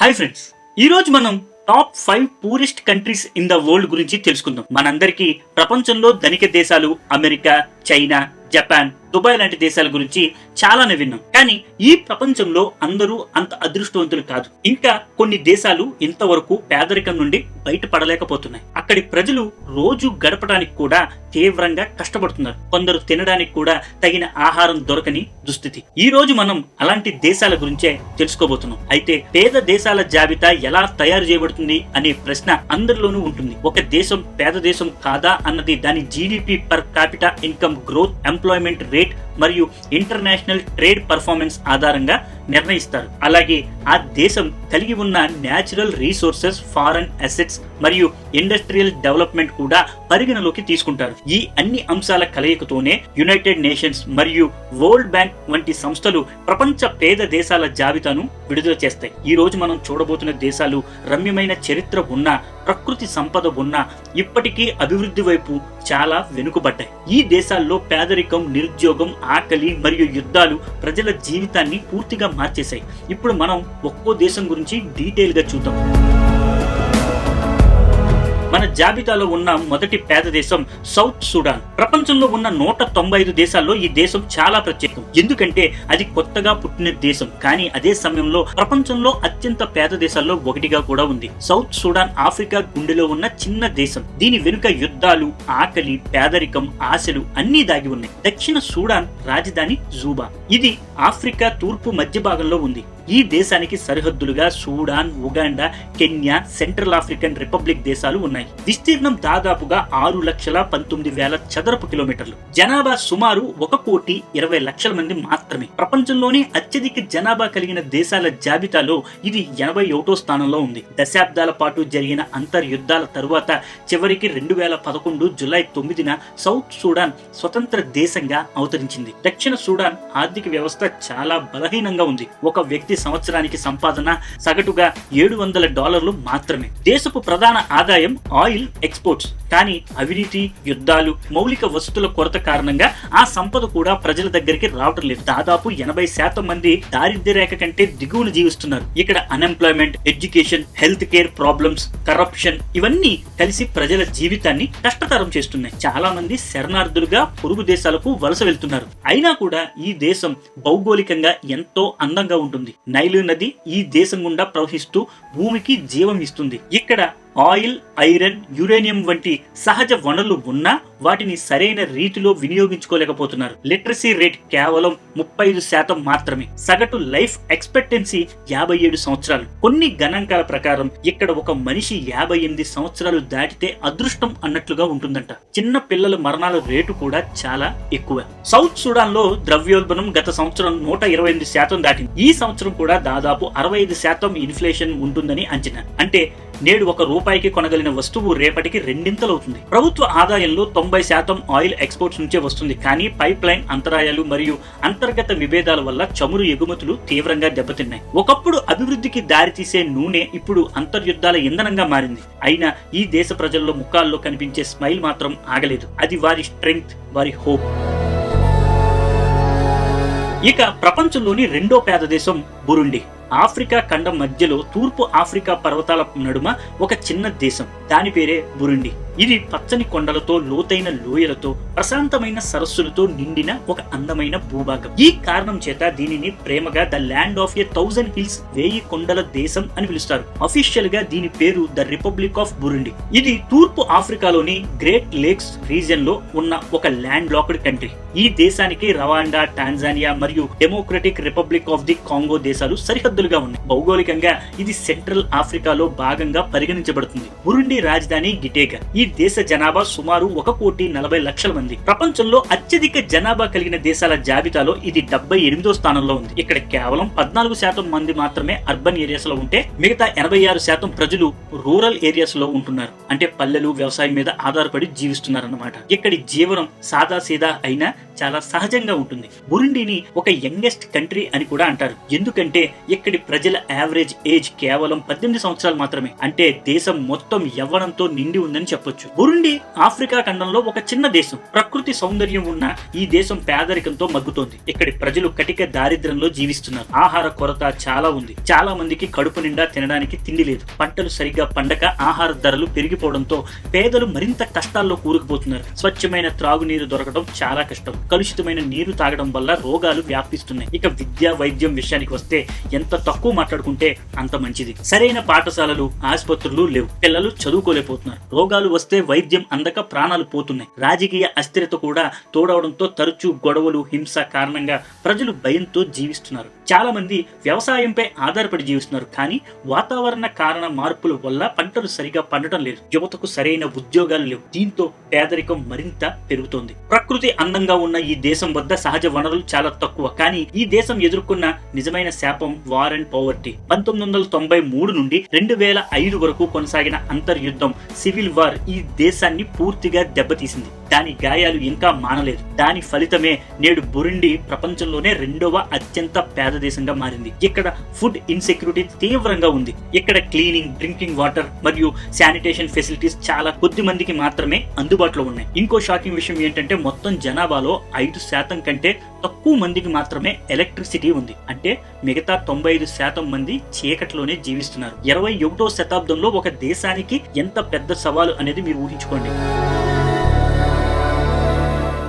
Hi friends, ఈ రోజు మనం top 5 poorest countries in the world గురించి తెలుసుకుందాం. మనందరికీ ప్రపంచంలో ధనిక దేశాలు అమెరికా, చైనా, జపాన్, దుబాయ్ లాంటి దేశాల గురించి చాలానే విన్నాం. కానీ ఈ ప్రపంచంలో అందరూ అంత అదృష్టవంతులు కాదు. ఇంకా కొన్ని దేశాలు ఇంతవరకు పేదరికం నుండి బయటపడలేకపోతున్నాయి. అక్కడి ప్రజలు రోజు గడపడానికి కూడా తీవ్రంగా కష్టపడుతున్నారు. కొందరు తినడానికి కూడా తగిన ఆహారం దొరకని దుస్థితి. ఈ రోజు మనం అలాంటి దేశాల గురించే తెలుసుకోబోతున్నాం. అయితే పేద దేశాల జాబితా ఎలా తయారు చేయబడుతుంది అనే ప్రశ్న అందరిలోనూ ఉంటుంది. ఒక దేశం పేద దేశం కాదా అన్నది దాని GDP per capita income growth, employment rate మరియు ఇంటర్నేషనల్ ట్రేడ్ పర్ఫార్మెన్స్ ఆధారంగా నిర్ణయిస్తారు. అలాగే ఆ దేశం కలిగి ఉన్న న్యాచురల్ రీసోర్సెస్, ఫారెన్ అసెట్స్ మరియు ఇండస్ట్రియల్ డెవలప్మెంట్ కూడా పరిగణలోకి తీసుకుంటారు. ఈ అన్ని అంశాల కలయికతోనే యునైటెడ్ నేషన్స్ మరియు వరల్డ్ బ్యాంక్ వంటి సంస్థలు ప్రపంచ పేద దేశాల జాబితాను విడుదల చేస్తాయి. ఈ రోజు మనం చూడబోతున్న దేశాలు రమ్యమైన చరిత్ర ఉన్న, ప్రకృతి సంపద ఉన్న, ఇప్పటికీ అభివృద్ధి వైపు చాలా వెనుకబడ్డాయి. ఈ దేశాల్లో పేదరికం, నిరుద్యోగం, ఆకలి మరియు యుద్ధాలు ప్రజల జీవితాన్ని పూర్తిగా మార్చేశాయి. ఇప్పుడు మనం ఒక్కో దేశం గురించి డీటెయిల్ గా చూద్దాం. మన జాబితాలో ఉన్న మొదటి పేద దేశం సౌత్ సుడాన్. ప్రపంచంలో ఉన్న 195 దేశాల్లో ఈ దేశం చాలా ప్రత్యేకం. ఎందుకంటే అది కొత్తగా పుట్టిన దేశం, కానీ అదే సమయంలో ప్రపంచంలో అత్యంత పేద దేశాల్లో ఒకటిగా కూడా ఉంది. సౌత్ సుడాన్ ఆఫ్రికా గుండెలో ఉన్న చిన్న దేశం. దీని వెనుక యుద్ధాలు, ఆకలి, పేదరికం, ఆశలు అన్నీ దాగి ఉన్నాయి. దక్షిణ సుడాన్ రాజధాని జూబా. ఇది ఆఫ్రికా తూర్పు మధ్య భాగంలో ఉంది. ఈ దేశానికి సరిహద్దులుగా Sudan, Uganda, Kenya, central African republic దేశాలు ఉన్నాయి. విస్తీర్ణం దాదాపుగా 6,19,000 చదరపు కిలోమీటర్లు. జనాభా సుమారు 1,20,00,000 మంది మాత్రమే. ప్రపంచంలోనే అత్యధిక జనాభా కలిగిన దేశాల జాబితాలో ఇది 81వ స్థానంలో ఉంది. దశాబ్దాల పాటు జరిగిన అంతర్యుద్ధాల తరువాత చివరికి 2011 జూలై 9న సౌత్ సుడాన్ స్వతంత్ర దేశంగా అవతరించింది. దక్షిణ సుడాన్ ఆర్థిక వ్యవస్థ చాలా బలహీనంగా ఉంది. ఒక వ్యక్తి సంవత్సరానికి సంపాదన సగటుగా $700 మాత్రమే. దేశపు ప్రధాన ఆదాయం ఆయిల్ ఎక్స్పోర్ట్స్. కానీ అవినీతి, యుద్ధాలు, మౌలిక వసతుల కొరత కారణంగా ఆ సంపద కూడా ప్రజల దగ్గరికి రావటం లేదు. దాదాపు 80% మంది దారిద్ర్య రేఖ కంటే దిగువన జీవిస్తున్నారు. ఇక్కడ unemployment, education, health care problems, corruption ఇవన్నీ కలిసి ప్రజల జీవితాన్ని కష్టతరం చేస్తున్నాయి. చాలా మంది శరణార్థులుగా పొరుగు దేశాలకు వలస వెళ్తున్నారు. అయినా కూడా ఈ దేశం భౌగోళికంగా ఎంతో అందంగా ఉంటుంది. నైలు నది ఈ దేశం గుండా ప్రవహిస్తూ భూమికి జీవం ఇస్తుంది. ఇక్కడ ఆయిల్, ఐరన్, యురేనియం వంటి సహజ వనరులు ఉన్నా వాటిని సరైన రీతిలో వినియోగించుకోలేకపోతున్నారు. లిటరసీ రేట్ కేవలం 35% మాత్రమే. సగటు లైఫ్ ఎక్స్పెక్టెన్సీ 57 సంవత్సరాలు. కొన్ని గణాంకాల ప్రకారం ఇక్కడ ఒక మనిషి 58 సంవత్సరాలు దాటితే అదృష్టం అన్నట్లుగా ఉంటుందంట. చిన్న పిల్లల మరణాల రేటు కూడా చాలా ఎక్కువ. సౌత్ సుడాన్ లో ద్రవ్యోల్బణం గత సంవత్సరం 128% దాటింది. ఈ సంవత్సరం కూడా దాదాపు 65% ఇన్ఫ్లేషన్ ఉంటుందని అంచనా. అంటే నేడు ₹1 కొనగలిగిన వస్తువు రేపటికి రెండింతలవుతుంది. ప్రభుత్వ ఆదాయంలో 90% ఆయిల్ ఎక్స్పోర్ట్స్ నుంచే వస్తుంది. కానీ పైప్ లైన్ అంతరాయాలు మరియు అంతర్గత విభేదాల వల్ల చమురు ఎగుమతులు తీవ్రంగా దెబ్బతిన్నాయి. ఒకప్పుడు అభివృద్ధికి దారితీసే నూనె ఇప్పుడు అంతర్యుద్ధాల ఇంధనంగా మారింది. అయినా ఈ దేశ ప్రజల్లో ముఖాల్లో కనిపించే స్మైల్ మాత్రం ఆగలేదు. అది వారి స్ట్రెంగ్త్, వారి హోప్. ఇక ప్రపంచంలోని రెండో పేద దేశం బురుండి. ఆఫ్రికా ఖండం మధ్యలో తూర్పు ఆఫ్రికా పర్వతాల నడుమ ఒక చిన్న దేశం. దాని పేరే బురుండి. ఇది పచ్చని కొండలతో, లోతైన లోయలతో, ప్రశాంతమైన సరస్సులతో నిండిన ఒక అందమైన భూభాగం. ఈ కారణం చేత దీనిని ప్రేమగా ద ల్యాండ్ ఆఫ్ 1,000 హిల్స్, 1000 కొండల దేశం అని పిలుస్తారు. అఫీషియల్ గా దీని పేరు ద రిపబ్లిక్ ఆఫ్ బురుండి. ఇది తూర్పు ఆఫ్రికాలోని గ్రేట్ లేక్స్ రీజియన్ లో ఉన్న ఒక ల్యాండ్ లాక్డ్ కంట్రీ. ఈ దేశానికి రవాండా, టాంజానియా మరియు democratic republic of the Congo దేశాలు సరిహద్దులుగా ఉన్నాయి. భౌగోళికంగా ఇది సెంట్రల్ ఆఫ్రికాలో భాగంగా పరిగణించబడుతుంది. బురుండి రాజధాని గిటేగా. ఈ దేశ జనాభా సుమారు 1,40,00,000 మంది. ప్రపంచంలో అత్యధిక జనాభా కలిగిన దేశాల జాబితాలో ఇది 78వ స్థానంలో ఉంది. ఇక్కడ కేవలం 14% మంది మాత్రమే అర్బన్ ఏరియాస్ లో ఉంటే మిగతా 86% ప్రజలు రూరల్ ఏరియాస్ లో ఉంటున్నారు. అంటే పల్లెలు, వ్యవసాయం మీద ఆధారపడి జీవిస్తున్నారన్నమాట. ఇక్కడి జీవనం సాదాసీదా అయినా చాలా సహజంగా ఉంటుంది. బురుండిని ఒక యంగెస్ట్ కంట్రీ అని కూడా అంటారు. ఎందుకంటే ఇక్కడి ప్రజల యావరేజ్ ఏజ్ కేవలం 18 సంవత్సరాలు మాత్రమే. అంటే దేశం మొత్తం యవ్వనంతో నిండి ఉందని చెప్పొచ్చు. చెప్పొచ్చు. బురుండి ఆఫ్రికా ఖండంలో ఒక చిన్న దేశం. ప్రకృతి సౌందర్యం ఉన్న ఈ దేశం పేదరికంతో మగ్గుతోంది. ఇక్కడి ప్రజలు కటిక దారిద్ర్యంలో జీవిస్తున్నారు. ఆహార కొరత చాలా ఉంది. చాలా మందికి కడుపు నిండా తినడానికి తిండి లేదు. పంటలు సరిగ్గా పండక ఆహార ధరలు పెరిగిపోవడంతో పేదలు మరింత కష్టాల్లో కూరుకుపోతున్నారు. స్వచ్ఛమైన త్రాగునీరు దొరకడం చాలా కష్టం. కలుషితమైన నీరు తాగడం వల్ల రోగాలు వ్యాపిస్తున్నాయి. ఇక విద్య వైద్యం విషయానికి వస్తే ఎంత తక్కువ మాట్లాడుకుంటే అంత మంచిది. సరైన పాఠశాలలు ఆసుపత్రులు లేవు. పిల్లలు చదువుకోలేకపోతున్నారు. రోగాలు వస్తే వైద్యం అందక ప్రాణాలు పోతున్నాయి. రాజకీయ అస్థిరత కూడా తోడవడంతో తరచూ గొడవలు హింస కారణంగా ప్రజలు భయంతో జీవిస్తున్నారు. చాలా మంది వ్యవసాయంపై ఆధారపడి జీవిస్తున్నారు. కానీ వాతావరణ కారణ మార్పుల వల్ల పంటలు సరిగా పండటం లేదు. యువతకు సరైన ఉద్యోగాలు లేవు. దీంతో పేదరికం మరింత పెరుగుతోంది. ప్రకృతి అందంగా ఉన్న ఈ దేశం వద్ద సహజ వనరులు చాలా తక్కువ. కానీ ఈ దేశం ఎదుర్కొన్న నిజమైన శాపం వార్ అండ్ పవర్టీ. 1993 నుండి 2005 వరకు కొనసాగిన అంతర్యుద్ధం సివిల్ వార్ ఈ దేశాన్ని పూర్తిగా దెబ్బతీసింది. దాని గాయాలు ఇంకా మానలేదు. దాని ఫలితమే నేడు బురుండి ప్రపంచంలోనే 2వ అత్యంత పేద దేశంగా మారింది. ఇక్కడ ఫుడ్ ఇన్సెక్యూరిటీ తీవ్రంగా ఉంది. ఇక్కడ క్లీనింగ్, డ్రింకింగ్ వాటర్ మరియు శానిటేషన్ ఫెసిలిటీస్ చాలా కొద్ది మందికి మాత్రమే అందుబాటులో ఉన్నాయి. ఇంకో షాకింగ్ విషయం ఏంటంటే మొత్తం జనాభాలో 5% కంటే తక్కువ మందికి మాత్రమే ఎలక్ట్రిసిటీ ఉంది. అంటే మిగతా 95% మంది చీకట్లోనే జీవిస్తున్నారు. 21వ శతాబ్దంలో ఒక దేశానికి ఎంత పెద్ద సవాలు అనేది మీరు ఊహించుకోండి.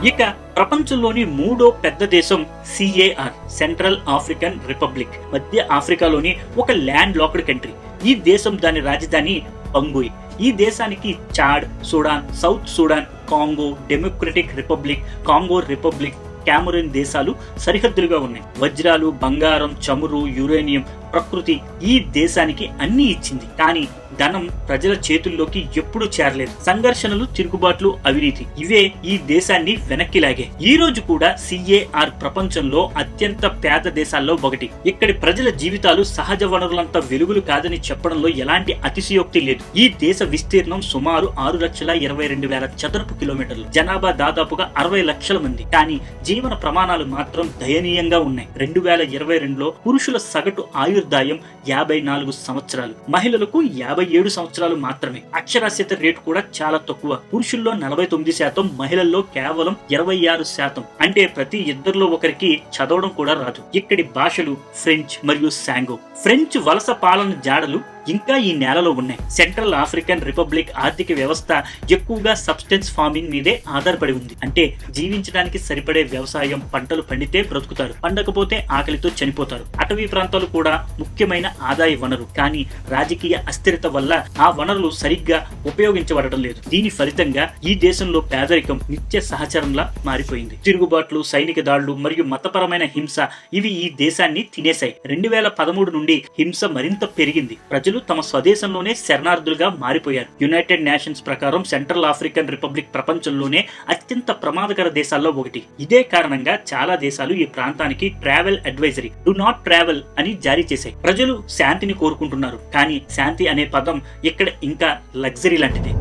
ఇక ప్రపంచంలోని 3వ పెద్ద దేశం CAR, సెంట్రల్ ఆఫ్రికన్ రిపబ్లిక్. మధ్య ఆఫ్రికాలోని ఒక ల్యాండ్ లాక్డ్ కంట్రీ. ఈ దేశం దాని రాజధాని బంగుయి. ఈ దేశానికి Chad, Sudan, south Sudan, Congo, democratic republic, Congo republic, Cameron దేశాలు సరిహద్దులుగా ఉన్నాయి. వజ్రాలు, బంగారం, చమురు, యురేనియం ప్రకృతి ఈ దేశానికి అన్ని ఇచ్చింది. కానీ ధనం ప్రజల చేతుల్లోకి ఎప్పుడూ చేరలేదు. సంఘర్షణలు, తిరుగుబాట్లు, అవినీతి ఇవే ఈ దేశాన్ని వెనక్కి లాగే. ఈ రోజు కూడా CAR ప్రపంచంలో అత్యంత పేద దేశాల్లో ఒకటి. ఇక్కడి ప్రజల జీవితాలు సహజ వనరులంత వెలుగులు కాదని చెప్పడంలో ఎలాంటి అతిశయోక్తి లేదు. ఈ దేశ విస్తీర్ణం సుమారు 6,22,000 చదరపు కిలోమీటర్లు. జనాభా దాదాపుగా 60 లక్షల మంది. కానీ జీవన ప్రమాణాలు మాత్రం దయనీయంగా ఉన్నాయి. 2022లో పురుషుల సగటు ఆయుర్దాయం 54 సంవత్సరాలు, మహిళలకు 57 సంవత్సరాలు మాత్రమే. అక్షరాస్యత రేటు కూడా చాలా తక్కువ. పురుషుల్లో 49%, మహిళల్లో కేవలం 26%. అంటే ప్రతి ఇద్దరిలో ఒకరికి చదవడం కూడా రాదు. ఇక్కడి భాషలు ఫ్రెంచ్ మరియు సాంగో. ఫ్రెంచ్ వలస పాలన జాడలు ఇంకా ఈ నేలలో ఉన్నాయి. సెంట్రల్ ఆఫ్రికన్ రిపబ్లిక్ ఆర్థిక వ్యవస్థ ఎక్కువగా సబ్స్టెన్స్ ఫార్మింగ్ మీదే ఆధారపడి ఉంది. అంటే జీవించడానికి సరిపడే వ్యవసాయం, పంటలు పండితే బ్రతుకుతారు, పండకపోతే ఆకలితో చనిపోతారు. అటవీ ప్రాంతాలు కూడా ముఖ్యమైన ఆదాయ వనరు. కానీ రాజకీయ అస్థిరత వల్ల ఆ వనరులు సరిగ్గా ఉపయోగించబడటం లేదు. దీని ఫలితంగా ఈ దేశంలో పేదరికం నిత్య సహచరంలా మారిపోయింది. తిరుగుబాట్లు, సైనిక దాడులు మరియు మతపరమైన హింస ఇవి ఈ దేశాన్ని తినేశాయి. 2013 నుండి హింస మరింత పెరిగింది. ప్రజలు తమ స్వదేశంలోనే శరణార్థులుగా మారిపోయారు. యునైటెడ్ నేషన్స్ ప్రకారం సెంట్రల్ ఆఫ్రికన్ రిపబ్లిక్ ప్రపంచంలోనే అత్యంత ప్రమాదకర దేశాల్లో ఒకటి. ఇదే కారణంగా చాలా దేశాలు ఈ ప్రాంతానికి travel advisory, do not travel అని జారీ చేశాయి. ప్రజలు శాంతిని కోరుకుంటున్నారు. కానీ శాంతి అనే పదం ఇక్కడ ఇంకా లగ్జరీ లాంటిది.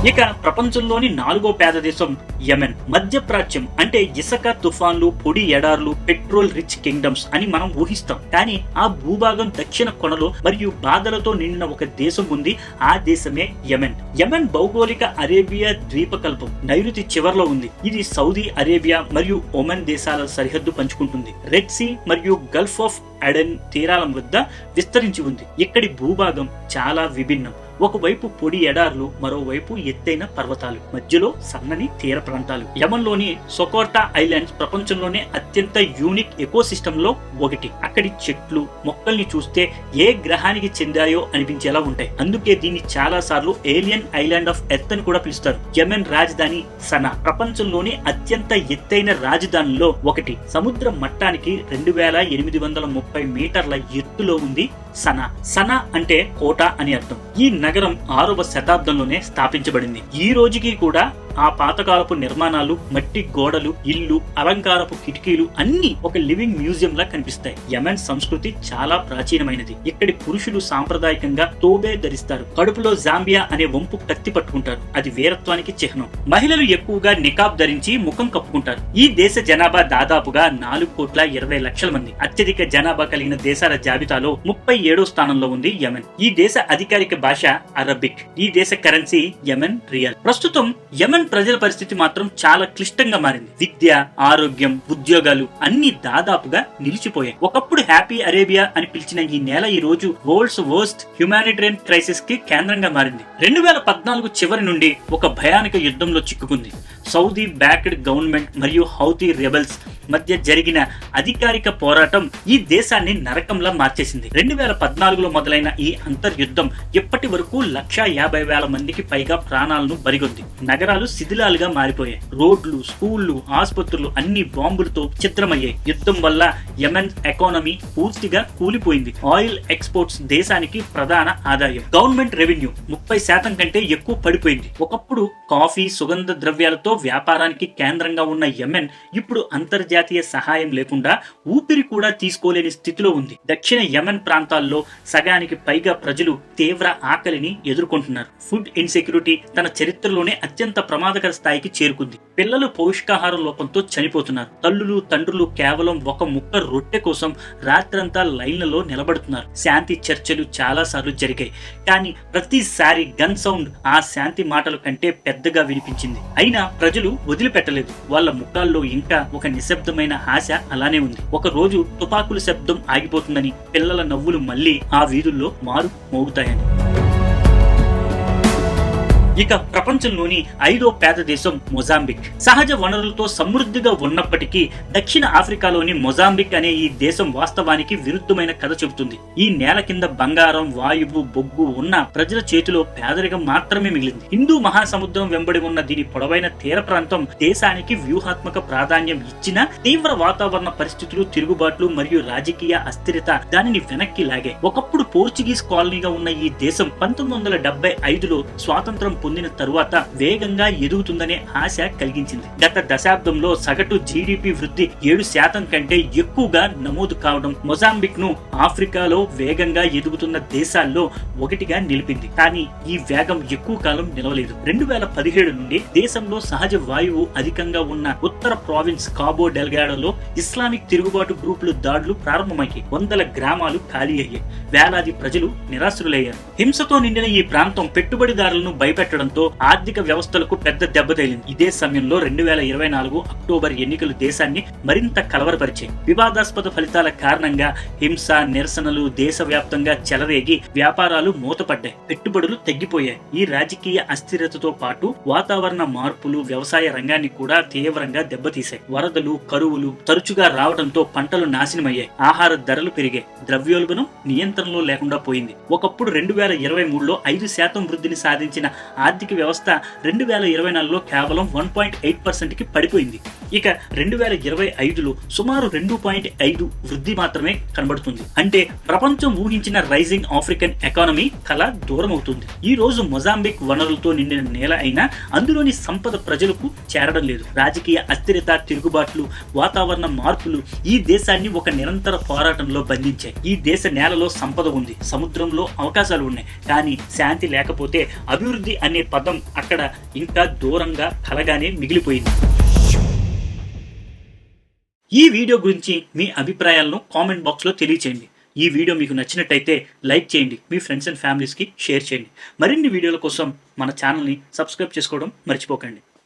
ఇక ప్రపంచంలోని 4వ పేద దేశం యెమెన్. మధ్యప్రాచ్యం అంటే ఇసుక, తుఫాన్లు, పొడి ఎడార్లు, పెట్రోల్ రిచ్ కింగ్డమ్స్ అని మనం ఊహిస్తాం. కానీ ఆ భూభాగం దక్షిణ కొనలో మరియు బాధలతో నిండిన ఒక దేశం ఉంది. ఆ దేశమే యెమెన్. యెమెన్ భౌగోళిక అరేబియా ద్వీపకల్పం నైరుతి చివర్లో ఉంది. ఇది సౌదీ అరేబియా మరియు ఒమన్ దేశాల సరిహద్దు పంచుకుంటుంది. రెడ్ సీ మరియు గల్ఫ్ ఆఫ్ అడెన్ తీరాల వద్ద విస్తరించి ఉంది. ఇక్కడి భూభాగం చాలా విభిన్నం. ఒకవైపు పొడి ఎడార్లు, మరోవైపు ఎత్తైన పర్వతాలు, మధ్యలో సన్నని తీర ప్రాంతాలు. యెమెన్లోని సొకోటా ఐలాండ్స్ ప్రపంచంలోనే అత్యంత యూనిక్ ఎకోసిస్టమ్ లో ఒకటి. అక్కడి చెట్లు, మొక్కల్ని చూస్తే ఏ గ్రహానికి చెందాయో అనిపించేలా ఉంటాయి. అందుకే దీన్ని చాలా సార్లు ఏలియన్ ఐలాండ్ ఆఫ్ ఎర్త్ అని కూడా పిలుస్తారు. యెమెన్ రాజధాని సనా ప్రపంచంలోని అత్యంత ఎత్తైన రాజధానిలో ఒకటి. సముద్ర మట్టానికి 2830 మీటర్ల ఎత్తులో ఉంది సనా. సనా అంటే కోట అని అర్థం. ఈ నగరం 6వ శతాబ్దంలోనే స్థాపించబడింది. ఈ రోజుకి కూడా ఆ పాతకాలపు నిర్మాణాలు, మట్టి గోడలు, ఇల్లు, అలంకారపు కిటికీలు అన్ని ఒక లివింగ్ మ్యూజియం లా కనిపిస్తాయి. యెమెన్ సంస్కృతి చాలా ప్రాచీనమైనది. ఇక్కడి పురుషులు సాంప్రదాయకంగా తోబే ధరిస్తారు. కడుపులో జాంబియా అనే వంపు కత్తి పట్టుకుంటారు. అది వీరత్వానికి చిహ్నం. మహిళలు ఎక్కువగా నికాబ్ ధరించి ముఖం కప్పుకుంటారు. ఈ దేశ జనాభా దాదాపుగా 4,20,00,000 మంది. అత్యధిక జనాభా కలిగిన దేశాల జాబితాలో 37వ స్థానంలో ఉంది యెమెన్. ఈ దేశ అధికారిక భాష అరబిక్. ఈ దేశ కరెన్సీ యెమెన్ రియల్. ప్రస్తుతం యెమెన్ ప్రజల పరిస్థితి మాత్రం చాలా క్లిష్టంగా మారింది. విద్య, ఆరోగ్యం, ఉద్యోగాలు అన్ని దాదాపుగా నిలిచిపోయాయి. ఒకప్పుడు హ్యాపీ అరేబియా అని పిలిచిన ఈ నేల ఈ రోజు వరల్డ్స్ వర్స్ట్ హ్యుమానిటేరియన్ క్రైసిస్ కి కేంద్రంగా మారింది. 2014 చివరి నుండి ఒక భయానక యుద్ధంలో చిక్కుకుంది. సౌదీ బ్యాక్డ్ గవర్నమెంట్ మరియు హౌతీ రెబెల్స్ మధ్య జరిగిన అధికారిక పోరాటం ఈ దేశాన్ని నరకంలా మార్చేసింది. 2014లో మొదలైన ఈ అంతర్యుద్ధం ఇప్పటి వరకు 150,000 మందికి పైగా ప్రాణాలను బలిగొంది. నగరాలు శిథిలాలుగా మారిపోయాయి. రోడ్లు, స్కూళ్లు, ఆసుపత్రులు అన్ని బాంబులతో చిత్రమయ్యాయి. యుద్ధం వల్ల యెమెన్ ఎకానమీ పూర్తిగా కూలిపోయింది. ఆయిల్ ఎక్స్పోర్ట్స్ దేశానికి ప్రధాన ఆదాయం. గవర్నమెంట్ రెవెన్యూ 30% కంటే ఎక్కువ పడిపోయింది. ఒకప్పుడు కాఫీ, సుగంధ ద్రవ్యాలతో వ్యాపారానికి కేంద్రంగా ఉన్న యెమెన్ ఇప్పుడు అంతర్జాతీయ సహాయం లేకుండా ఊపిరి కూడా తీసుకోలేని స్థితిలో ఉంది. దక్షిణ యెమెన్ ప్రాంతాల్లో సగానికి పైగా ప్రజలు తీవ్ర ఆకలిని ఎదుర్కొంటున్నారు. ఫుడ్ ఇన్సెక్యూరిటీ తన చరిత్రలోనే అత్యంత ప్రమాదకర స్థాయికి చేరుకుంది. పిల్లలు పౌష్టికాహార లోపంతో చనిపోతున్నారు. తల్లులు, తండ్రులు కేవలం ఒక ముక్క రొట్టె కోసం రాత్రంతా లైన్లలో నిలబడుతున్నారు. శాంతి చర్చలు చాలా సార్లు జరిగాయి, కానీ ప్రతిసారి గన్ సౌండ్ ఆ శాంతి మాటల కంటే పెద్దగా వినిపించింది. అయినా ప్రజలు వదిలిపెట్టలేదు. వాళ్ళ ముఖాల్లో ఇంకా ఒక నిశ్శబ్దమైన ఆశ అలానే ఉంది. ఒక రోజు తుపాకుల శబ్దం ఆగిపోతుందని, పిల్లల నవ్వులు మళ్లీ ఆ వీధుల్లో మారు మోగుతాయని. ఇక ప్రపంచంలోని 5వ పేద దేశం మొజాంబిక్. సహజ వనరులతో సమృద్ధిగా ఉన్నప్పటికీ దక్షిణ ఆఫ్రికాలోని మొజాంబిక్ అనే ఈ దేశం వాస్తవానికి విరుద్ధమైన కథ చెబుతుంది. ఈ నేల కింద బంగారం, వాయువు, బొగ్గు ఉన్న ప్రజల చేతిలో పేదరికం మాత్రమే మిగిలింది. హిందూ మహాసముద్రం వెంబడి ఉన్న దీని పొడవైన తీర ప్రాంతం దేశానికి వ్యూహాత్మక ప్రాధాన్యం ఇచ్చిన తీవ్ర వాతావరణ పరిస్థితులు, తిరుగుబాట్లు మరియు రాజకీయ అస్థిరత దానిని వెనక్కి లాగాయి. ఒకప్పుడు పోర్చుగీస్ కాలనీగా ఉన్న ఈ దేశం 1975లో స్వాతంత్రం పొందిన తరువాత వేగంగా ఎదుగుతుందనే ఆశ కలిగించింది. గత దశాబ్దంలో సగటు జీడీపీ వృద్ధి 7% కంటే ఎక్కువగా నమోదు కావడం మొజాంబిక్ ను ఆఫ్రికాలో వేగంగా ఎదుగుతున్న దేశాల్లో ఒకటిగా నిలిపింది. కానీ ఈ వేగం ఎక్కువ కాలం నిలవలేదు. 2017 నుండి దేశంలో సహజ వాయువు అధికంగా ఉన్న ఉత్తర ప్రావిన్స్ కాబో డెల్గాడోలో ఇస్లామిక్ తిరుగుబాటు గ్రూపులు దాడులు ప్రారంభమయ్యాయి. 100 గ్రామాలు ఖాళీ అయ్యాయి. వేలాది ప్రజలు నిరాశ్రులయ్యారు. హింసతో నిండిన ఈ ప్రాంతం పెట్టుబడిదారులను భయపెట్టడంతో ఆర్థిక వ్యవస్థలకు పెద్ద దెబ్బ తగిలింది. ఇదే సమయంలో 2024 అక్టోబర్ ఎన్నికలు దేశాన్ని మరింత కలవరపరిచాయి. వివాదాస్పద ఫలితాల కారణంగా హింస, నిరసనలు దేశవ్యాప్తంగా చెలరేగి వ్యాపారాలు మూతపడ్డాయి, పెట్టుబడులు తగ్గిపోయాయి. ఈ రాజకీయ అస్థిరతతో పాటు వాతావరణ మార్పులు వ్యవసాయ రంగాన్ని కూడా తీవ్రంగా దెబ్బతీశాయి. వరదలు, కరువులు తరచుగా రావడంతో పంటలు నాశనమయ్యాయి. ఆహార ధరలు పెరిగాయి. ద్రవ్యోల్బణం నియంత్రణలో లేకుండా పోయింది. ఒకప్పుడు 2023లో 5% వృద్ధిని సాధించిన ఆర్థిక వ్యవస్థ 2024లో కేవలం 1.8% కి పడిపోయింది. ఇక 2025లో సుమారు 2.5 వృద్ధి మాత్రమే కనబడుతుంది. అంటే ప్రపంచం ఊహించిన రైజింగ్ ఆఫ్రికన్ ఎకానమీ కళ దూరం అవుతుంది. ఈ రోజు మొజాంబిక్ వనరులతో నిండిన నేల అయినా అందులోని సంపద ప్రజలకు చేరడం లేదు. రాజకీయ అస్థిరత, తిరుగుబాట్లు, వాతావరణ మార్పులు ఈ దేశాన్ని ఒక నిరంతర పోరాటంలో బంధించాయి. ఈ దేశ నేలలో సంపద ఉంది, సముద్రంలో అవకాశాలు ఉన్నాయి, కానీ శాంతి లేకపోతే అభివృద్ధి అనే పదం అక్కడ ఇంకా దూరంగా కలగానే మిగిలిపోయింది. ఈ వీడియో గురించి మీ అభిప్రాయాలను కామెంట్ బాక్స్ లో తెలియచేయండి. ఈ వీడియో మీకు నచ్చినట్టయితే లైక్ చేయండి, మీ ఫ్రెండ్స్ అండ్ ఫ్యామిలీస్ కి షేర్ చేయండి. మరిన్ని వీడియోల కోసం మన ఛానల్ ని సబ్స్క్రైబ్ చేసుకోవడం మర్చిపోకండి.